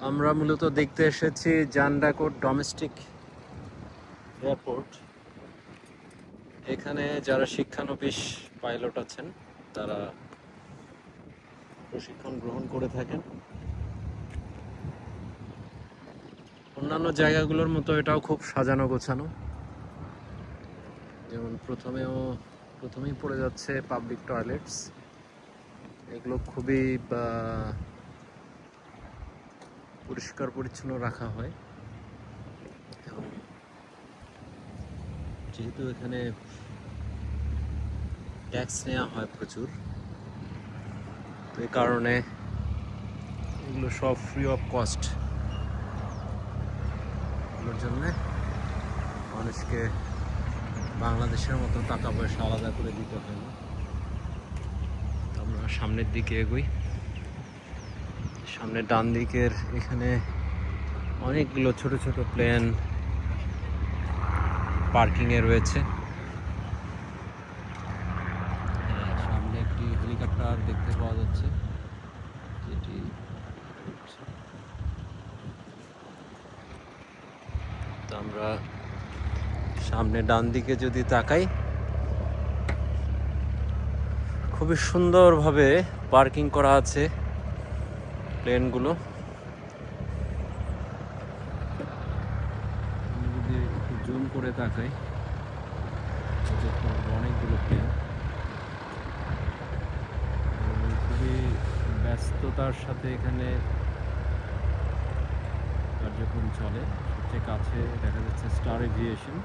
আমরা মূলত দেখতে এসেছি জান্ডাকোট ডোমেস্টিক এয়ারপোর্ট। এখানে যারা শিক্ষানবিশ পাইলট আছেন তারা প্রশিক্ষণ গ্রহণ করে থাকেন। অন্যান্য জায়গাগুলোর মতো এটাও খুব সাজানো গোছানো। যেমন প্রথমেই পড়ে যাচ্ছে পাবলিক টয়লেটস। এগুলো খুবই পরিষ্কার পরিচ্ছন্ন রাখা হয়, এবং যেহেতু এখানে ট্যাক্স নেওয়া হয় প্রচুর, তো এই কারণে এগুলো সব ফ্রি অফ কস্ট। এগুলোর জন্যে মানুষকে বাংলাদেশের মতো টাকা পয়সা আলাদা করে দিতে হয় না। আমরা সামনের দিকে এগোই। সামনে ডান দিকের এখানে অনেকগুলো ছোট ছোট প্লেন পার্কিংয়ে রয়েছে। সামনে একটি হেলিকপ্টার দেখতে পাওয়া যাচ্ছে, যেটি তো আমরা সামনে ডান দিকে যদি তাকাই, খুবই সুন্দরভাবে পার্কিং করা আছে প্লেনগুলো। যদি একটু জুম করে তাকাই, অনেকগুলো প্লেন খুবই ব্যস্ততার সাথে এখানে কার্যক্রম চলে। সবচেয়ে কাছে দেখা যাচ্ছে স্টার এভিয়েশন।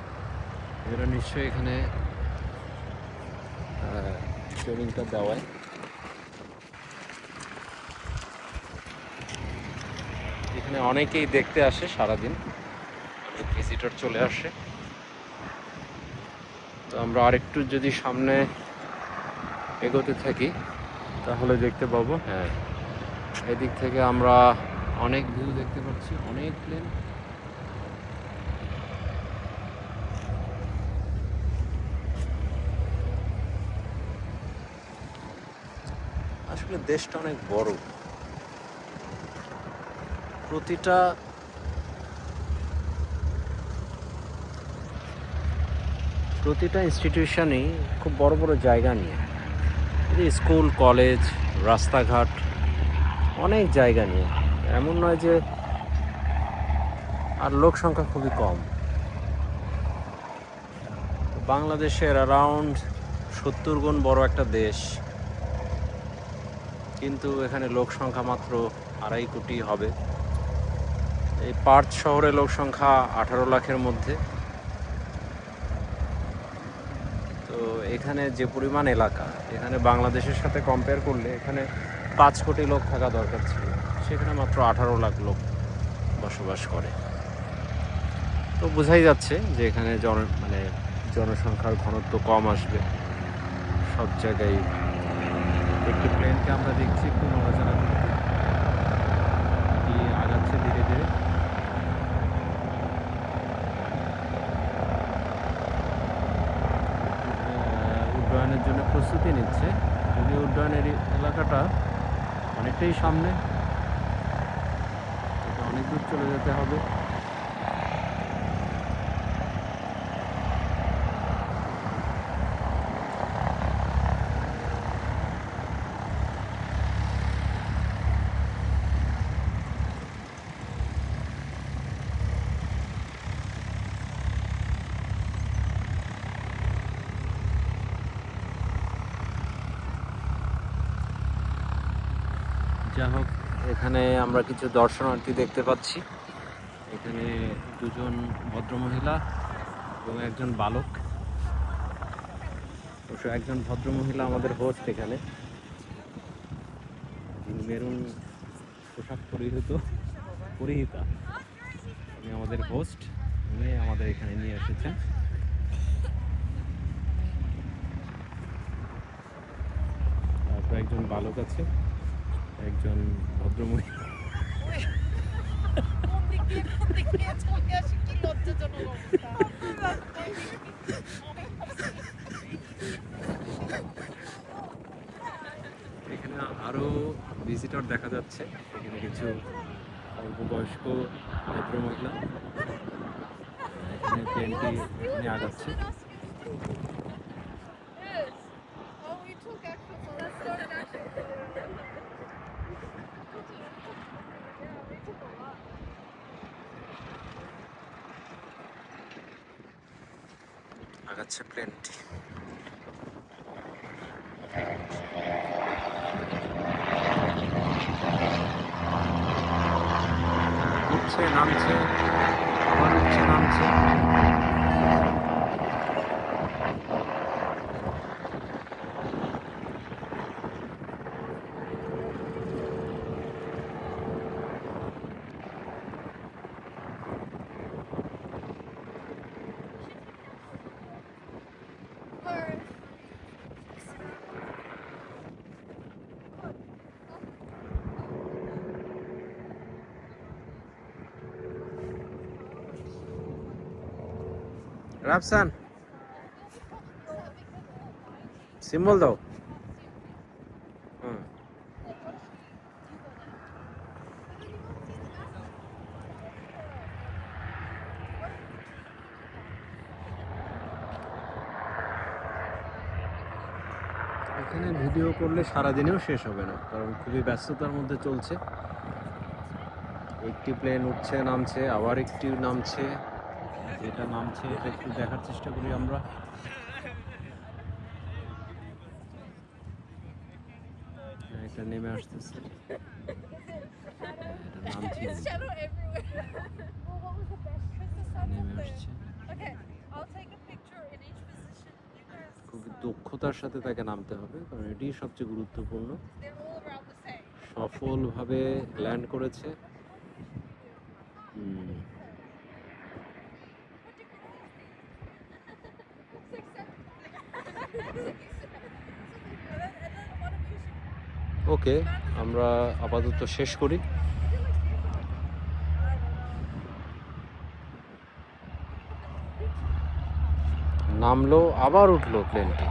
এরা নিশ্চয়ই এখানে ট্রেনিংটা দেওয়ায়। এখানে অনেকেই দেখতে আসে সারাদিন, অনেক ভিজিটর চলে আসে। তো আমরা আরেকটু যদি সামনে এগোতে থাকি তাহলে দেখতে পাবো, হ্যাঁ, এদিক থেকে আমরা অনেক ভিউ দেখতে পাচ্ছি, অনেক প্লেন। আসলে দেশটা অনেক বড়, প্রতিটা ইনস্টিটিউশনই খুব বড় বড় জায়গা নিয়ে, স্কুল, কলেজ, রাস্তাঘাট, অনেক জায়গা নিয়ে। এমন নয় যে, আর লোক সংখ্যা খুবই কম। বাংলাদেশের অ্যারাউন্ড 70 গুণ বড় একটা দেশ, কিন্তু এখানে লোক সংখ্যা মাত্র 2.5 কোটি হবে। এই পার্থ শহরে লোক সংখ্যা 18 লাখের মধ্যে। তো এখানে যে পরিমাণ এলাকা, এখানে বাংলাদেশের সাথে কম্পেয়ার করলে এখানে 5 কোটি লোক থাকা দরকার ছিল, সেখানে মাত্র 18 লাখ লোক বসবাস করে। তো বোঝাই যাচ্ছে যে এখানে জনসংখ্যার ঘনত্ব কম আসবে সব জায়গায়। একটি প্লেনকে আমরা দেখছি একটু নড়াচড়া করতে, আগাচ্ছে ধীরে ধীরে। উড্ডয়নের জন্য প্রস্তুতি নিচ্ছে, যদিও উড্ডয়নের এলাকাটা অনেকটাই সামনে, অনেক দূর চলে যেতে হবে। যা হোক, এখানে আমরা কিছু দর্শনার্থী দেখতে পাচ্ছি। এখানে দুজন ভদ্রমহিলা এবং একজন বালক। অবশ্য একজন ভদ্রমহিলা আমাদের হোস্ট এখানে, যিনি মেরুন পোশাক পরিহিতা, উনি আমাদের হোস্ট। উনি আমাদের এখানে নিয়ে এসেছেন। তারপর একজন বালক আছে, একজন ভদ্রমহিলা। এখানে আরো ভিজিটর দেখা যাচ্ছে। এখানে কিছু অল্প বয়স্ক ভদ্রমহিলা। এখানে প্লেনটি এখানে আগাচ্ছে। আগাচ্ছে প্লেনটি। উঠছে নামছে, আবার উঠছে নামছে। রাফসান সিম্বল দাও। হুম, এখানে ভিডিও করলে সারাদিনেও শেষ হবে না, কারণ খুবই ব্যস্ততার মধ্যে চলছে। একটি প্লেন উঠছে নামছে, আবার একটি নামছে। যেটা নামছে এটা একটু দেখার চেষ্টা করি আমরা। এটা নেমে আসতেছে, এটা নামছে, নেমে আসছে। খুবই দক্ষতার সাথে তাকে নামতে হবে, কারণ এটি সবচেয়ে গুরুত্বপূর্ণ। সফলভাবে ল্যান্ড করেছে। ওকে, আমরা আপাতত শেষ করি। নামলো, আবার উঠলো প্লেনটি।